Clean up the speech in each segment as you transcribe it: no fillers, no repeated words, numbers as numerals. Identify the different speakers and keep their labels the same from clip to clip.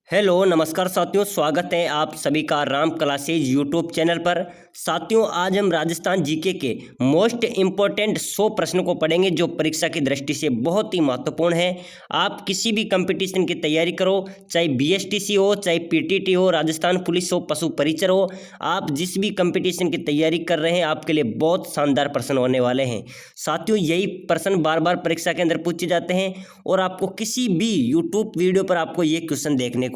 Speaker 1: Hello नमस्कार साथियों, स्वागत है आप सभी का राम क्लासेज यूट्यूब चैनल पर। साथियों, आज हम राजस्थान जीके के मोस्ट इम्पोर्टेंट 100 प्रश्नों को पढ़ेंगे जो परीक्षा की दृष्टि से बहुत ही महत्वपूर्ण है। आप किसी भी कंपटीशन की तैयारी करो, चाहे बीएसटीसी हो, चाहे पीटीटी हो, राजस्थान पुलिस हो, पशु परिचर हो, आप जिस भी कंपटीशन की तैयारी कर रहे हैं आपके लिए बहुत शानदार प्रश्न होने वाले हैं। साथियों, यही प्रश्न बार बार परीक्षा के अंदर पूछे जाते हैं और आपको किसी भी यूट्यूब वीडियो पर आपको ये क्वेश्चन देखने को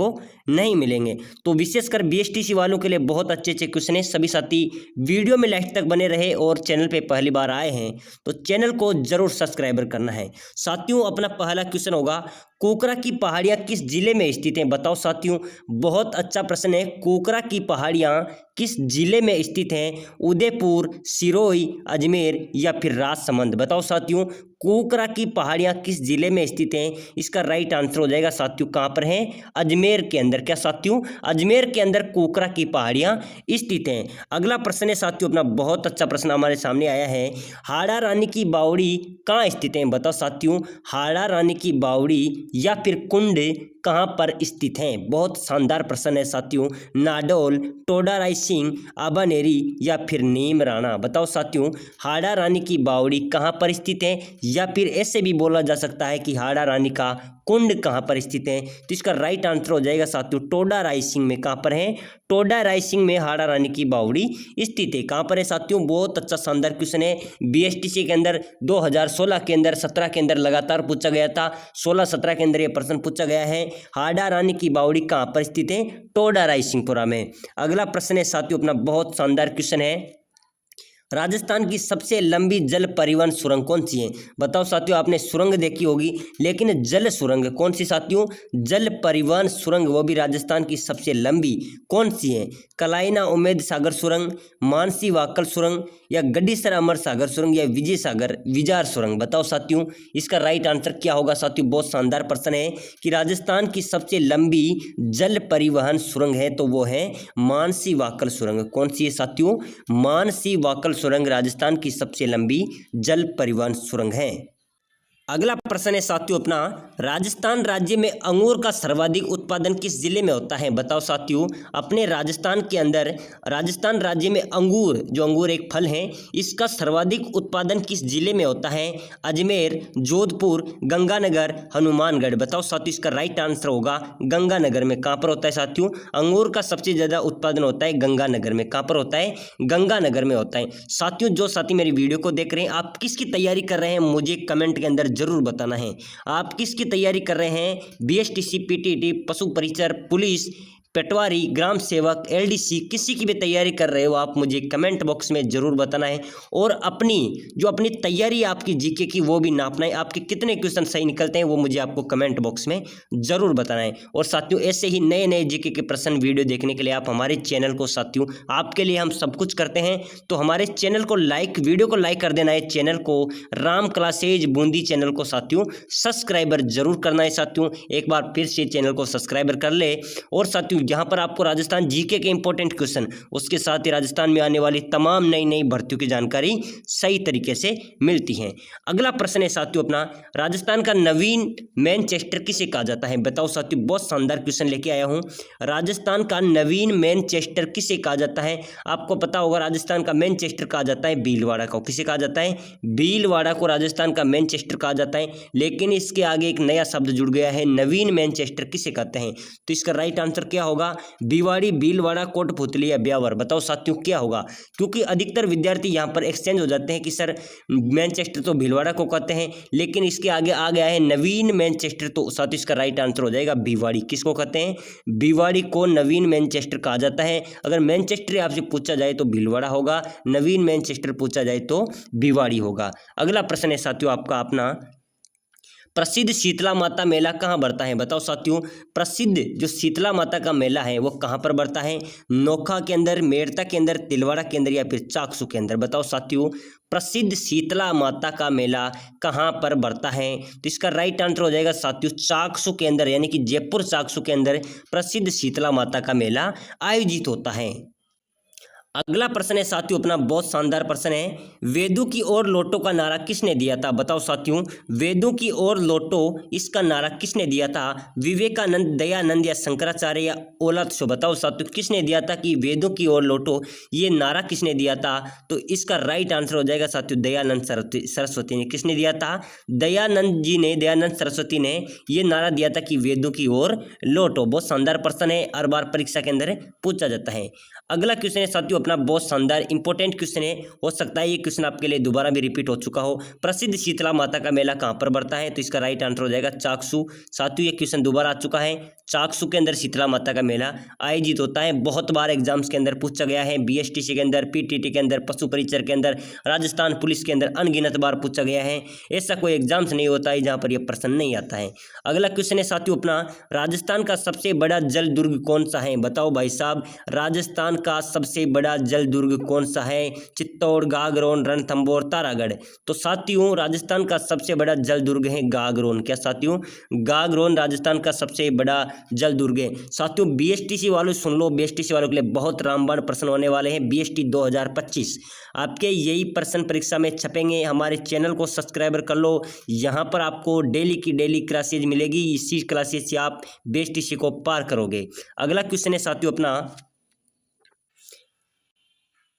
Speaker 1: नहीं मिलेंगे। तो विशेषकर बीएसटीसी वालों के लिए बहुत अच्छे अच्छे क्वेश्चन है। सभी साथी वीडियो में लास्ट तक बने रहे और चैनल पे पहली बार आए हैं तो चैनल को जरूर सब्सक्राइबर करना है। साथियों, अपना पहला क्वेश्चन होगा, कोकरा की पहाड़ियां किस जिले में स्थित हैं? बताओ साथियों, बहुत अच्छा प्रश्न है। कोकरा की पहाड़ियां किस जिले में स्थित हैं? उदयपुर, सिरोही, अजमेर या फिर राजसमंद? बताओ साथियों, कोकरा की पहाड़ियां किस जिले में स्थित हैं? इसका राइट आंसर हो जाएगा साथियों, कहाँ पर है? अजमेर के अंदर। क्या साथियों? अजमेर के अंदर कोकरा की पहाड़ियां स्थित हैं। अगला प्रश्न है साथियों, अपना बहुत अच्छा प्रश्न हमारे सामने आया है, हाड़ा रानी की बावड़ी कहाँ स्थित है? बताओ साथियों, हाड़ा रानी की बावड़ी या फिर कुंड कहाँ पर स्थित हैं? बहुत शानदार प्रश्न है साथियों। नाडोल, टोडा रायसिंह, आबानेरी या फिर नीम राणा? बताओ साथियों, हाड़ा रानी की बावड़ी कहाँ पर स्थित है या फिर ऐसे भी बोला जा सकता है कि हाड़ा रानी का कुंड कहाँ पर स्थित है? तो इसका राइट आंसर हो जाएगा साथियों, टोडा रायसिंह में। कहाँ पर है? टोडा रायसिंह में हाड़ा रानी की बावड़ी स्थित है। कहाँ पर है साथियों? बहुत अच्छा शानदार क्वेश्चन है। बीएसटीसी के अंदर 2016 के अंदर, 17 के अंदर लगातार पूछा गया था, 16-17 के अंदर यह प्रश्न पूछा गया है। हाड़ा रानी की बावड़ी कहाँ पर स्थित है? टोडा रायसिंहपुरा में। अगला प्रश्न है साथियों, अपना बहुत शानदार क्वेश्चन है, राजस्थान की सबसे लंबी जल परिवहन सुरंग कौन सी है? बताओ साथियों, आपने सुरंग देखी होगी लेकिन जल सुरंग कौन सी साथियों? जल परिवहन सुरंग, वो भी राजस्थान की सबसे लंबी कौन सी है? कलाइना उमेद सागर सुरंग, मानसी वाकल सुरंग या गड्डीसर अमर सागर सुरंग या विजय सागर विजार सुरंग? बताओ साथियों, इसका राइट आंसर क्या होगा साथियों? बहुत शानदार प्रश्न है कि राजस्थान की सबसे लंबी जल परिवहन सुरंग है तो वो है मानसी वाकल सुरंग। कौन सी है साथियों? मानसी वाकल सुरंग राजस्थान की सबसे लंबी जल परिवहन सुरंग है। अगला प्रश्न है साथियों, अपना राजस्थान राज्य में अंगूर का सर्वाधिक उत्पादन किस जिले में होता है? बताओ साथियों, अपने राजस्थान के अंदर, राजस्थान राज्य में अंगूर, जो अंगूर एक फल है, इसका सर्वाधिक उत्पादन किस जिले में होता है? अजमेर, जोधपुर, गंगानगर, हनुमानगढ़? बताओ साथियों, इसका राइट आंसर होगा गंगानगर में। कहाँ पर होता है साथियों? अंगूर का सबसे ज़्यादा उत्पादन होता है गंगानगर में। कहाँ पर होता है? गंगानगर में होता है। साथियों, जो साथी मेरी वीडियो को देख रहे हैं, आप किसकी तैयारी कर रहे हैं मुझे कमेंट के अंदर जरूर बताना है। आप किसकी तैयारी कर रहे हैं? बीएसटीसी, पीटीटी, पशु परिचर, पुलिस, पटवारी, ग्राम सेवक, एलडीसी, किसी की भी तैयारी कर रहे हो आप मुझे कमेंट बॉक्स में जरूर बताना है। और अपनी तैयारी आपकी जीके की वो भी नापना है। आपके कितने क्वेश्चन सही निकलते हैं वो मुझे आपको कमेंट बॉक्स में जरूर बताना है। और साथियों, ऐसे ही नए नए जीके के प्रश्न वीडियो देखने के लिए आप हमारे चैनल को, साथियों आपके लिए हम सब कुछ करते हैं, तो हमारे चैनल को वीडियो को लाइक कर देना है। चैनल को, राम क्लासेज बूंदी चैनल को साथियों सब्सक्राइबर जरूर करना है। साथियों, एक बार फिर से चैनल को सब्सक्राइबर कर ले। और साथियों, जहां पर आपको राजस्थान जीके के इंपॉर्टेंट क्वेश्चन, उसके साथ ही राजस्थान में आने वाली तमाम नई नई भर्तियों की जानकारी सही तरीके से मिलती है। अगला प्रश्न है साथियों, अपना राजस्थान का नवीन मैनचेस्टर किसे कहा जाता है? बताओ साथियों, बहुत शानदार क्वेश्चन लेके आया हूं। राजस्थान का नवीन मैनचेस्टर किसे कहा जाता है? आपको पता होगा राजस्थान का मैनचेस्टर कहा जाता है भीलवाड़ा को। किसे कहा जाता है? भीलवाड़ा को राजस्थान का मैनचेस्टर कहा जाता है। लेकिन इसके आगे एक नया शब्द जुड़ गया है, नवीन मैनचेस्टर किसे कहते हैं? तो इसका राइट आंसर क्या होगा? भिवाड़ी, भीलवाड़ा, कोटपुतली या ब्यावर? बताओ साथियों क्या होगा? क्योंकि अधिकतर विद्यार्थी यहाँ पर एक्सचेंज हो जाते हैं कि सर मैनचेस्टर तो भीलवाड़ा को कहते हैं, लेकिन इसके आगे आ गया है नवीन मैनचेस्टर, तो साथियों इसका राइट आंसर हो जाएगा भिवाड़ी। किसको कहते हैं? भिवाड़ी को नवीन मैनचेस्टर कहा जाता है। अगर मैनचेस्टर आपसे पूछा जाए तो भीलवाड़ा होगा, नवीन मैनचेस्टर पूछा जाए तो भिवाड़ी होगा। अगला प्रश्न है साथियों आपका, अपना प्रसिद्ध शीतला माता मेला कहाँ बढ़ता है? बताओ साथियों, प्रसिद्ध जो शीतला माता का मेला है वो कहाँ पर बढ़ता है? नोखा के अंदर, मेड़ता के अंदर, तिलवाड़ा के अंदर या फिर चाकसू के अंदर? बताओ साथियों, प्रसिद्ध शीतला माता का मेला कहाँ पर बढ़ता है? तो इसका राइट आंसर हो जाएगा साथियों चाकसू के अंदर, यानी कि जयपुर चाकसू के अंदर प्रसिद्ध शीतला माता का मेला आयोजित होता है। अगला प्रश्न है साथियों अपना बहुत शानदार प्रश्न है, वेदों की ओर लौटो का नारा किसने दिया था? बताओ साथियों, वेदों की ओर लौटो इसका नारा किसने दिया था? विवेकानंद, दयानंद या शंकराचार्य या औलाद शो? बताओ साथियों किसने दिया था कि वेदों की ओर लौटो, ये नारा किसने दिया था? तो इसका राइट आंसर हो जाएगा साथियों दयानंद सरस्वती ने। किसने दिया था? दयानंद जी ने, दयानंद सरस्वती ने ये नारा दिया था कि वेदों की ओर लौटो। बहुत शानदार प्रश्न है, हर बार परीक्षा के अंदर पूछा जाता है। अगला क्वेश्चन है साथियों अपना बहुत शानदार इंपॉर्टेंट क्वेश्चन है, हो सकता है ये क्वेश्चन आपके लिए दोबारा भी रिपीट हो चुका हो। प्रसिद्ध शीतला माता का मेला कहाँ पर बढ़ता है? तो इसका राइट आंसर हो जाएगा चाकसू। साथियों ये क्वेश्चन दोबारा आ चुका है, चाकसू के अंदर शीतला माता का मेला आयोजित होता है। बहुत बार एग्जाम्स के अंदर पूछा गया है, बीएसटीसी के अंदर, पीटीटी के अंदर, पशु परिचर के अंदर, राजस्थान पुलिस के अंदर अनगिनत बार पूछा गया है। ऐसा कोई एग्जाम्स नहीं होता है जहाँ पर यह प्रश्न नहीं आता है। अगला क्वेश्चन है साथियों अपना, राजस्थान का सबसे बड़ा जल दुर्ग कौन सा है? बताओ भाई साहब, राजस्थान का सबसे बड़ा जल दुर्ग कौन सा है? चित्तौड़, गागरोन, रणथंभौर, तारागढ़? तो साथियों राजस्थान का सबसे बड़ा जल दुर्ग है गागरोन। क्या साथियों? गागरोन राजस्थान का सबसे बड़ा जल दुर्ग है। साथियों बीएसटीसी वालों सुन लो, बीएसटीसी वालों के लिए बहुत रामबाण प्रश्न होने वाले हैं। बीएसटी 2025 आपके यही प्रश्न परीक्षा में छपेंगे। हमारे चैनल को सब्सक्राइबर कर लो, यहाँ पर आपको डेली की डेली क्लासेज मिलेगी। इसी क्लासेज से आप बीएसटीसी को पार करोगे। अगला क्वेश्चन है साथियों अपना,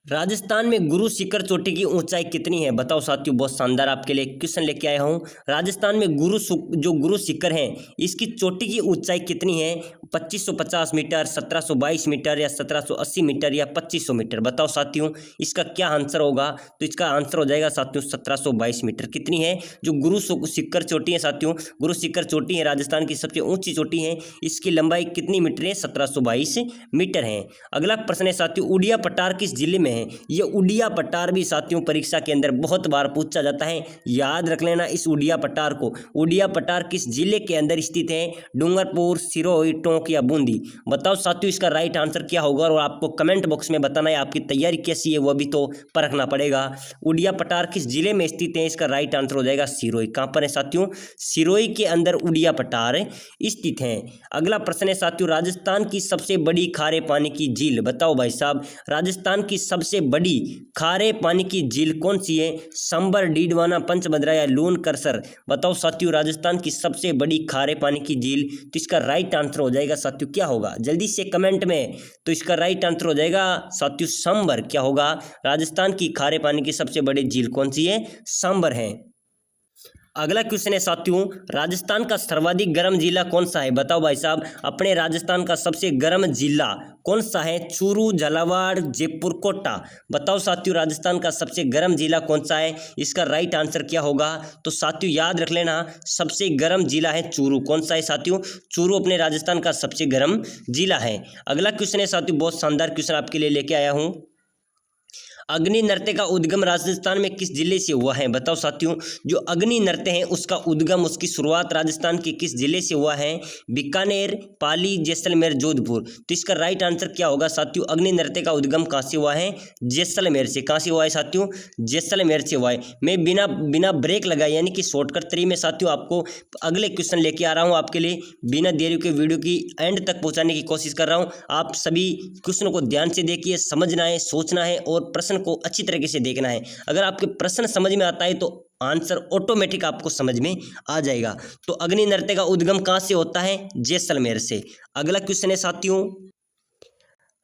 Speaker 1: राजस्थान में गुरु शिखर चोटी की ऊंचाई कितनी है? बताओ साथियों, बहुत शानदार आपके लिए क्वेश्चन लेके आया हूं। राजस्थान में गुरु शिखर है इसकी चोटी की ऊंचाई कितनी है? 2550 मीटर, 1722 मीटर या 1780 मीटर या 2500 मीटर? बताओ साथियों इसका क्या आंसर होगा? तो इसका आंसर हो जाएगा साथियों 1722 मीटर। कितनी है जो गुरु शिखर चोटी है साथियों? गुरु शिखर चोटी है राजस्थान की सबसे ऊंची चोटी है। इसकी लंबाई कितनी मीटर है? 1722 मीटर है। अगला प्रश्न है साथियों, उड़िया पठार किस जिले में है? ये उड़िया पठार भी साथियों परीक्षा के अंदर बहुत बार पूछा जाता है, याद रख लेना इस उड़िया पठार को। उड़िया पठार किस जिले के अंदर स्थित है? डूंगरपुर, सिरोही, टोंक या बूंदी? बताओ साथियों इसका राइट आंसर क्या होगा, और आपको कमेंट बॉक्स में बताना है आपकी तैयारी कैसी है, वो भी तो परखना पड़ेगा। उड़िया पठार किस जिले में स्थित है? इसका राइट आंसर हो जाएगा सिरोही। कहां पर है साथियों? सिरोही के अंदर उड़िया पठार स्थित है। अगला प्रश्न है साथियों, राजस्थान की सबसे बड़ी खारे पानी की झील? बताओ भाई साहब, राजस्थान की सबसे बड़ी खारे पानी की झील कौन सी है? संबर, डीडवाना, पंचभद्रा या लून करसर? बताओ साथियों राजस्थान की सबसे बड़ी खारे पानी की झील, तो इसका राइट आंसर हो जाएगा साथियों क्या होगा? जल्दी से कमेंट में। तो इसका राइट आंसर हो जाएगा साथियों संबर। क्या होगा? राजस्थान की खारे पानी की सबसे बड़ी झील कौन सी है? संबर है। अगला क्वेश्चन है साथियों, राजस्थान का सर्वाधिक गर्म जिला कौन सा है? बताओ भाई साहब, अपने राजस्थान का सबसे गर्म जिला कौन सा है? चूरू, झालावाड़, जयपुर, कोटा? बताओ साथियों राजस्थान का सबसे गर्म जिला कौन सा है? इसका राइट आंसर क्या होगा? तो साथियों याद रख लेना सबसे गर्म जिला है चूरू। कौन सा है साथियों? चूरू अपने राजस्थान का सबसे गर्म जिला है। अगला क्वेश्चन है साथियों, बहुत शानदार क्वेश्चन आपके लिए लेके आया हूं। अग्नि नृत्य का उद्गम राजस्थान में किस जिले से हुआ है? बताओ साथियों, जो अग्नि नृत्य है उसका उद्गम, उसकी शुरुआत राजस्थान के किस जिले से हुआ है? बीकानेर, पाली, जैसलमेर, जोधपुर? तो इसका राइट आंसर क्या होगा साथियों? अग्नि नृत्य का उद्गम कहाँ से हुआ है? जैसलमेर से। कहाँ से हुआ है साथियों? जैसलमेर से हुआ है। मैं बिना ब्रेक लगाए यानी कि शॉर्टकट तरीके में साथियों आपको अगले क्वेश्चन लेके आ रहा हूँ आपके लिए, बिना देरी के वीडियो की एंड तक पहुँचाने की कोशिश कर रहा हूँ। आप सभी क्वेश्चन को ध्यान से देखिए, समझना है, सोचना है और प्रश्न को अच्छी तरीके से देखना है। अगर आपके प्रश्न समझ में आता है तो आंसर ऑटोमेटिक आपको समझ में आ जाएगा। तो अग्नि नृत्य का उद्गम कहां से होता है? जैसलमेर से। अगला क्वेश्चन है साथियों,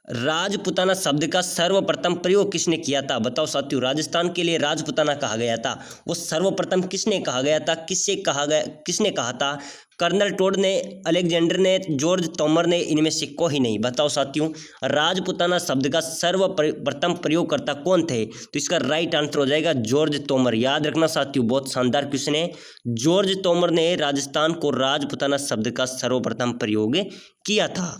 Speaker 1: राजपुताना शब्द का सर्वप्रथम प्रयोग किसने किया था? बताओ साथियों, राजस्थान के लिए राजपुताना कहा गया था, वो सर्वप्रथम किसने कहा गया था? किसने कहा था? कर्नल टोड ने, अलेक्जेंडर ने, जॉर्ज तोमर ने? इनमें से कोई नहीं। बताओ साथियों, राजपुताना शब्द का सर्वप्रथम प्रयोगकर्ता कौन थे? तो इसका राइट आंसर हो जाएगा जॉर्ज तोमर। याद रखना साथियों, बहुत शानदार क्वेश्चन है। जॉर्ज तोमर ने राजस्थान को राजपुताना शब्द का सर्वप्रथम प्रयोग किया था।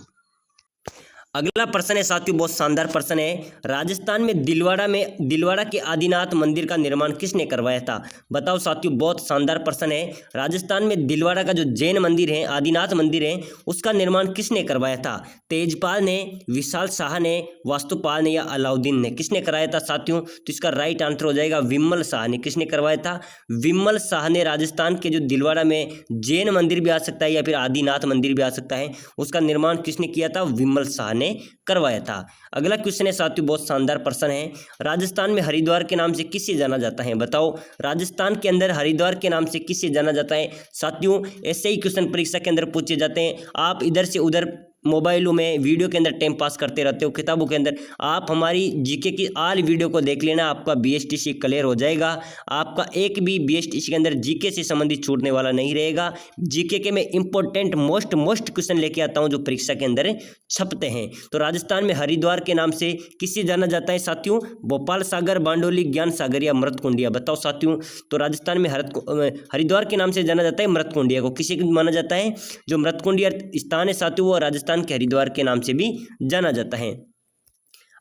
Speaker 1: अगला प्रश्न है साथियों, बहुत शानदार प्रश्न है, राजस्थान में दिलवाड़ा के आदिनाथ मंदिर का निर्माण किसने करवाया था? बताओ साथियों, बहुत शानदार प्रश्न है। राजस्थान में दिलवाड़ा का जो जैन मंदिर है, आदिनाथ मंदिर है, उसका निर्माण किसने करवाया था? तेजपाल ने, विशाल शाह ने, वास्तुपाल ने या अलाउद्दीन ने? किसने कराया था साथियों? तो इसका राइट आंसर हो जाएगा विमल शाह ने। किसने करवाया था? विमल शाह ने। राजस्थान के जो दिलवाड़ा में जैन मंदिर भी आ सकता है या फिर आदिनाथ मंदिर भी आ सकता है, उसका निर्माण किसने किया था? विमल शाह ने में करवाया था। अगला क्वेश्चन है साथियों, बहुत शानदार प्रश्न है, राजस्थान में हरिद्वार के नाम से किसे जाना जाता है? बताओ, राजस्थान के अंदर हरिद्वार के नाम से किसे जाना जाता है? साथियों ऐसे ही क्वेश्चन परीक्षा के अंदर पूछे जाते हैं। आप इधर से उधर मोबाइलों में वीडियो के अंदर टाइम पास करते रहते हो, किताबों के अंदर आप हमारी जीके की ऑल वीडियो को देख लेना, आपका बीएसटीसी क्लियर हो जाएगा। आपका एक भी बीएसटीसी के अंदर जीके से संबंधित छूटने वाला नहीं रहेगा। जीके के मैं इंपॉर्टेंट मोस्ट क्वेश्चन लेके आता हूं जो परीक्षा के अंदर छपते हैं। तो राजस्थान में हरिद्वार के नाम से किसे जाना जाता है साथियों? भोपाल सागर, बांडोली, ज्ञान सागर या मृतकुंडिया? बताओ साथियों, तो राजस्थान में हरिद्वार के नाम से जाना जाता है मृतकुंडिया को। किसे माना जाता है? जो मृतकुंडिया स्थान है साथियों वो राजस्थान के हरिद्वार के नाम से भी जाना जाता है।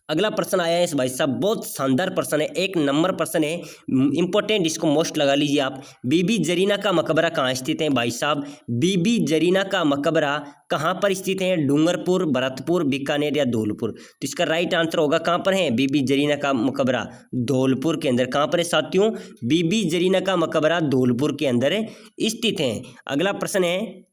Speaker 1: अगला प्रश्न आया है इस भाई साहब, बहुत शानदार प्रश्न है, 1 नंबर प्रश्न है, इंपॉर्टेंट, इसको मोस्ट लगा लीजिए आप। बीबी जरीना का मकबरा कहाँ स्थित है भाई साहब? बीबी जरीना का मकबरा कहाँ पर स्थित है? डूंगरपुर, भरतपुर, बीकानेर या धौलपुर? तो इसका राइट आंसर होगा कहाँ पर है बीबी जरीना का मकबरा? धौलपुर के अंदर। कहाँ पर है साथियों? बीबी जरीना का मकबरा धौलपुर के अंदर स्थित है। अगला प्रश्न है,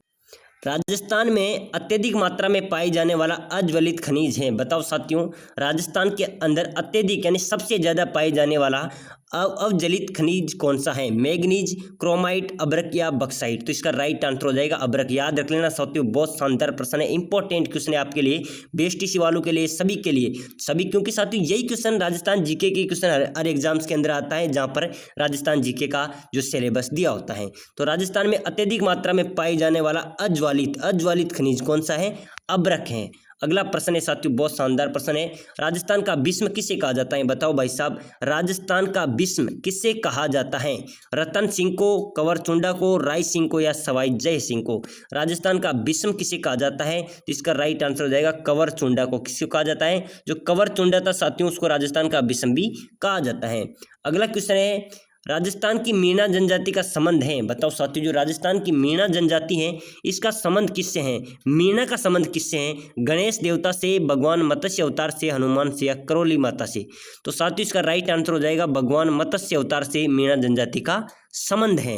Speaker 1: राजस्थान में अत्यधिक मात्रा में पाई जाने वाला अज्वलित खनिज है? बताओ साथियों, राजस्थान के अंदर अत्यधिक यानी सबसे ज़्यादा पाए जाने वाला अवजलित खनिज कौन सा है? मैग्नीज, क्रोमाइट, अब्रक या बक्साइट? तो इसका राइट आंसर हो जाएगा अब्रक। याद रख लेना साथियों, बहुत शानदार प्रश्न है, इंपॉर्टेंट क्वेश्चन है आपके लिए, बीएसटीसी वालों के लिए, सभी के लिए, सभी, क्योंकि साथियों यही क्वेश्चन राजस्थान जीके के क्वेश्चन हर एग्जाम्स के अंदर आता है जहाँ पर राजस्थान जीके का जो सिलेबस दिया होता है। तो राजस्थान में अत्यधिक मात्रा में पाई जाने वाला अज्वलित खनिज कौन सा है? अब्रक है। अगला प्रश्न है साथियों, बहुत शानदार प्रश्न है, राजस्थान का भीष्म किसे कहा जाता है? बताओ भाई साहब, राजस्थान का भीष्म किसे कहा जाता है? रतन सिंह को, कंवर चुंडा को, राय सिंह को या सवाई जय सिंह को? राजस्थान का भीष्म किसे कहा जाता है? तो इसका राइट आंसर हो जाएगा कंवर चुंडा को। किसको कहा जाता है? जो कंवर चुंडा था साथियों उसको राजस्थान का भीष्म भी कहा जाता है। अगला क्वेश्चन है, राजस्थान की मीणा जनजाति का संबंध है? बताओ साथियों, जो राजस्थान की मीणा जनजाति है इसका संबंध किससे है? मीणा का संबंध किससे है? गणेश देवता से, भगवान मत्स्य अवतार से, हनुमान से या करौली माता से? तो साथियों इसका राइट आंसर हो जाएगा भगवान मत्स्य अवतार से मीणा जनजाति का संबंध है।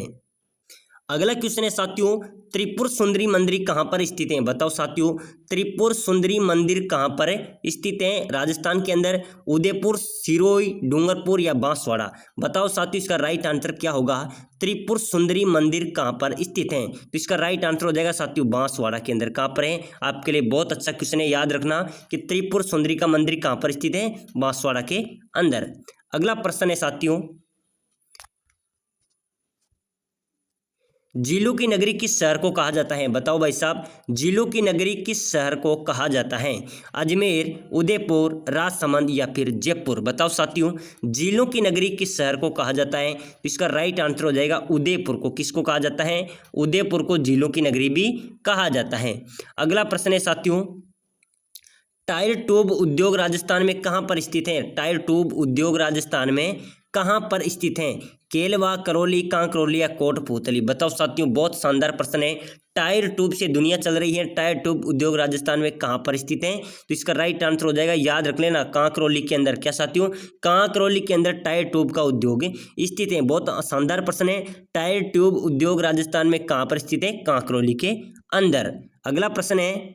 Speaker 1: अगला क्वेश्चन है साथियों, त्रिपुर सुंदरी मंदिर कहाँ पर स्थित है? बताओ साथियों, त्रिपुर सुंदरी मंदिर कहाँ पर स्थित है? राजस्थान के अंदर उदयपुर, सिरोही, डूंगरपुर या बांसवाड़ा? बताओ साथियों इसका राइट आंसर क्या होगा? त्रिपुर सुंदरी मंदिर कहाँ पर स्थित है? तो इसका राइट आंसर हो जाएगा साथियों बांसवाड़ा के अंदर। कहाँ पर है? आपके लिए बहुत अच्छा क्वेश्चन है, याद रखना कि त्रिपुर सुंदरी का मंदिर कहाँ पर स्थित है? बांसवाड़ा के अंदर। अगला प्रश्न है साथियों, झीलों की नगरी किस शहर को कहा जाता है? बताओ भाई साहब, झीलों की नगरी किस शहर को कहा जाता है? अजमेर, उदयपुर, राजसमंद या फिर जयपुर? बताओ साथियों, झीलों की नगरी किस शहर को कहा जाता है? इसका राइट आंसर हो जाएगा उदयपुर को। किसको कहा जाता है? उदयपुर को झीलों की नगरी भी कहा जाता है। अगला प्रश्न है साथियों, टायर ट्यूब उद्योग राजस्थान में कहाँ पर स्थित है? टायर ट्यूब उद्योग राजस्थान में कहाँ पर स्थित हैं? केलवा, करौली, कांकरौली या कोटपूतली? बताओ साथियों, बहुत शानदार प्रश्न है, टायर ट्यूब से दुनिया चल रही है, टायर ट्यूब उद्योग राजस्थान में कहाँ पर स्थित है? तो इसका राइट आंसर हो जाएगा, याद रख लेना, कांकरौली के अंदर। क्या साथियों? कांकरौली के अंदर टायर ट्यूब का उद्योग स्थित है। बहुत शानदार प्रश्न है, टायर ट्यूब उद्योग राजस्थान में कहाँ पर स्थित है? कांकरौली के अंदर। अगला प्रश्न है,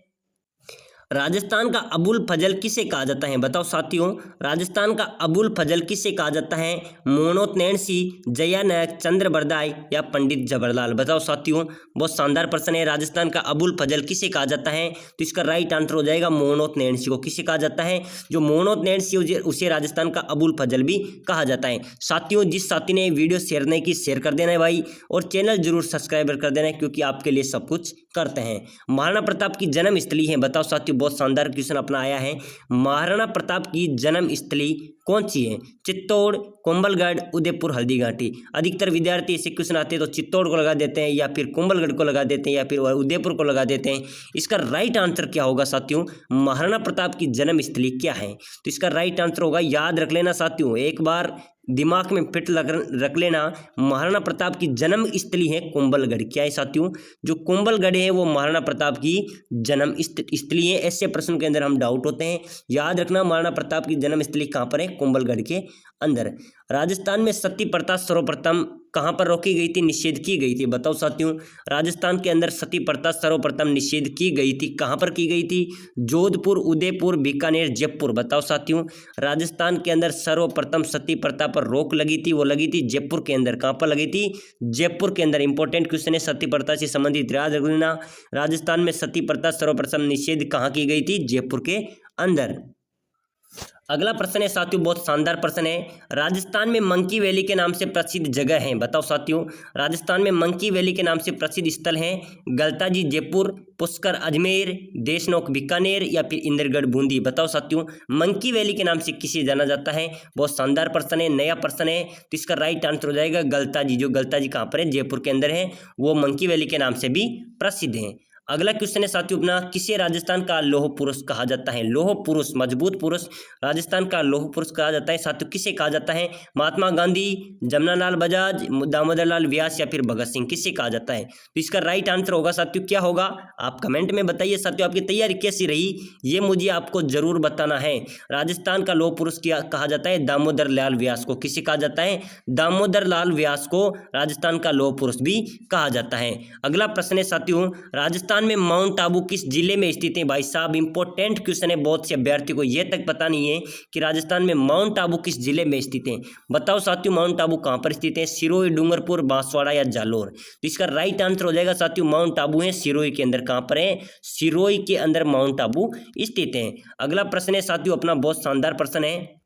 Speaker 1: राजस्थान का अबुल फजल किसे कहा जाता है? बताओ साथियों, राजस्थान का अबुल फजल किसे कहा जाता है? मोनोत नैणसी, जया नायक, चंद्र बरदाई या पंडित जबरलाल? बताओ साथियों, बहुत शानदार प्रश्न है, राजस्थान का अबुल फजल किसे कहा जाता है? तो इसका राइट आंसर हो जाएगा मोनोत नैणसी को। किसे कहा जाता है? जो मोनोत नैणसी उसे राजस्थान का अबुल फजल भी कहा जाता है। साथियों, जिस साथी ने वीडियो शेयर नहीं की, शेयर कर देना है भाई, और चैनल जरूर सब्सक्राइब कर देना है, क्योंकि आपके लिए सब कुछ करते हैं। महाराणा प्रताप की जन्म स्थली है? बताओ साथियों, बहुत शानदार क्वेश्चन अपना आया है, महाराणा प्रताप की जन्म स्थली कौन सी है? चित्तौड़, कुंभलगढ़, उदयपुर, हल्दीघाटी? अधिकतर विद्यार्थी ऐसे क्वेश्चन आते हैं तो चित्तौड़ को लगा देते हैं, या फिर कुंभलगढ़ को लगा देते हैं, या फिर उदयपुर को लगा देते हैं। इसका राइट आंसर क्या होगा साथियों? महाराणा प्रताप की जन्म स्थली क्या है? तो इसका राइट आंसर होगा, याद रख लेना साथियों, एक बार दिमाग में फिट रख लेना, महाराणा प्रताप की जन्म स्थली है कुंभलगढ़। क्या है साथियों? जो कुंभलगढ़ है वो महाराणा प्रताप की जन्म स्थली है। ऐसे प्रश्न के अंदर हम डाउट होते हैं, याद रखना, महाराणा प्रताप की जन्म स्थली कहाँ पर है? कुंभलगढ़ के अंदर। राजस्थान में सती प्रथा सर्वप्रथम कहाँ पर रोकी गई थी, निषेध की गई थी? बताओ साथियों, राजस्थान के अंदर सती प्रथा सर्वप्रथम निषेध की गई थी, कहाँ पर की गई थी? जोधपुर, उदयपुर, बीकानेर, जयपुर। बताओ साथियों, राजस्थान के अंदर सर्वप्रथम सती प्रथा पर रोक लगी थी, वो लगी थी जयपुर के अंदर। कहाँ पर लगी थी? जयपुर के अंदर। इंपॉर्टेंट क्वेश्चन है, सती प्रथा से संबंधित याद रखना। राजस्थान में सती प्रथा सर्वप्रथम निषेध कहाँ की गई थी? जयपुर के अंदर। अगला प्रश्न है साथियों, बहुत शानदार प्रश्न है। राजस्थान में मंकी वैली के नाम से प्रसिद्ध जगह है। बताओ साथियों, राजस्थान में मंकी वैली के नाम से प्रसिद्ध स्थल हैं गलताजी जयपुर, पुष्कर अजमेर, देशनोक बीकानेर या फिर इंद्रगढ़ बूंदी। बताओ साथियों, मंकी वैली के नाम से किसे जाना जाता है? बहुत शानदार प्रश्न है, नया प्रश्न है, तो इसका राइट आंसर हो जाएगा गलताजी। जो गलताजी कहाँ पर है? जयपुर के अंदर है, वो मंकी वैली के नाम से भी प्रसिद्ध है। अगला क्वेश्चन है साथियों अपना, किसे राजस्थान का लौह पुरुष कहा जाता है? लौह पुरुष, मजबूत पुरुष, राजस्थान का लौह पुरुष कहा जाता है साथियों। किसे कहा जाता है? महात्मा गांधी, जमनालाल बजाज, दामोदर लाल व्यास या फिर भगत सिंह, किसे कहा जाता है? तो इसका राइट आंसर होगा साथियों, क्या होगा? आप कमेंट में बताइए साथियों, आपकी तैयारी कैसी रही ये मुझे आपको जरूर बताना है। राजस्थान का लौह पुरुष क्या कहा जाता है? दामोदर लाल व्यास को। किसे कहा जाता है? दामोदर लाल व्यास को राजस्थान का लौह पुरुष भी कहा जाता है। अगला प्रश्न है साथियों, राजस्थान में माउंट आबू किस जिले में स्थित है? भाई साहब, इंपॉर्टेंट क्वेश्चन है, बहुत से अभ्यर्थियों को यह तक पता नहीं है कि राजस्थान में माउंट आबू किस जिले में स्थित है। बताओ साथियों, माउंट आबू कहां पर स्थित है? सिरोही, डूंगरपुर, बांसवाड़ा या जालोर। तो इसका राइट आंसर हो जाएगा साथियों, माउंट आबू है सिरोही के अंदर। कहां पर है? सिरोही के अंदर माउंट आबू स्थित है। अगला प्रश्न है साथियों अपना, बहुत शानदार प्रश्न है,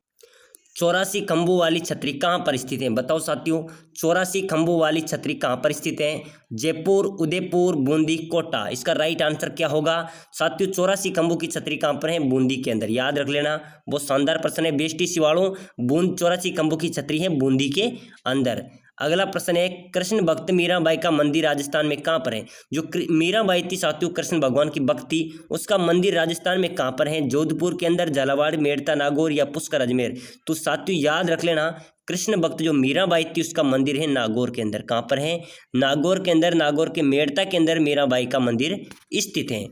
Speaker 1: 84 खंभों वाली छतरी कहाँ पर स्थित है? बताओ साथियों, 84 खंभों वाली छतरी कहाँ पर स्थित है? जयपुर, उदयपुर, बूंदी, कोटा। इसका राइट आंसर क्या होगा साथियों? 84 खंभों की छतरी कहाँ पर है? बूंदी के अंदर। याद रख लेना, बहुत शानदार प्रश्न है। बेष्टी सिवाड़ों, 84 खंभों की छतरी है बूंदी के अंदर। अगला प्रश्न है, कृष्ण भक्त मीराबाई का मंदिर राजस्थान में कहाँ पर है? जो मीराबाई थी साथियों, कृष्ण भगवान की भक्त थी, उसका मंदिर राजस्थान में कहाँ पर है? जोधपुर के अंदर, झालावाड़, मेड़ता, नागौर या पुष्कर अजमेर। तो साथियों याद रख लेना, कृष्ण भक्त जो मीराबाई थी उसका मंदिर है नागौर के अंदर। कहाँ पर है? नागौर के अंदर, नागौर के मेड़ता के अंदर मीराबाई का मंदिर स्थित है।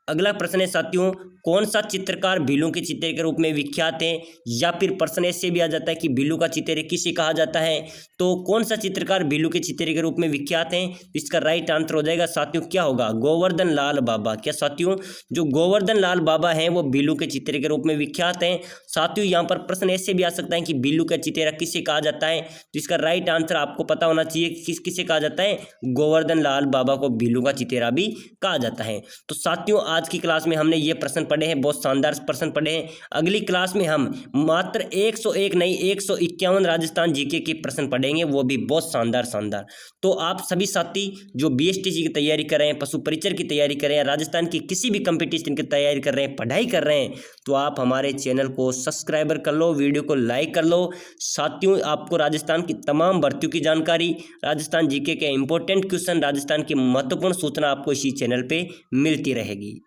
Speaker 1: अगला प्रश्न है साथियों, कौन सा चित्रकार भीलू के चित्रे के रूप में विख्यात है? या फिर प्रश्न ऐसे भी आ जाता है कि भीलू का चित्रे किसे कहा जाता है? तो कौन सा चित्रकार भीलू के चित्रे के रूप में विख्यात है? इसका राइट आंसर हो जाएगा साथियों, क्या होगा? गोवर्धन लाल बाबा। क्या साथियों, जो गोवर्धन लाल बाबा हैं वो भीलू के चित्रे के रूप में विख्यात हैं। साथियों यहाँ पर प्रश्न ऐसे भी आ सकता है कि भीलू का चित्रा किसे कहा जाता है? तो इसका राइट आंसर आपको पता होना चाहिए, किसे कहा जाता है? गोवर्धन लाल बाबा को भीलू का चित्रा भी कहा जाता है। तो साथियों आज की क्लास में हमने ये प्रश्न पढ़े हैं, बहुत शानदार प्रश्न पढ़े हैं। अगली क्लास में हम मात्र 101 नहीं 151 राजस्थान जीके के प्रश्न पढ़ेंगे, वो भी बहुत शानदार। तो आप सभी साथी जो बीएसटीसी की तैयारी कर रहे हैं, पशु परिचर की तैयारी कर रहे हैं, राजस्थान की किसी भी कंपटीशन की तैयारी कर रहे हैं, पढ़ाई कर रहे हैं, तो आप हमारे चैनल को सब्सक्राइबर कर लो, वीडियो को लाइक कर लो। साथियों आपको राजस्थान की तमाम भर्तियों की जानकारी, राजस्थान जीके के इंपॉर्टेंट क्वेश्चन, राजस्थान की महत्वपूर्ण सूचना आपको इसी चैनल पे मिलती रहेगी।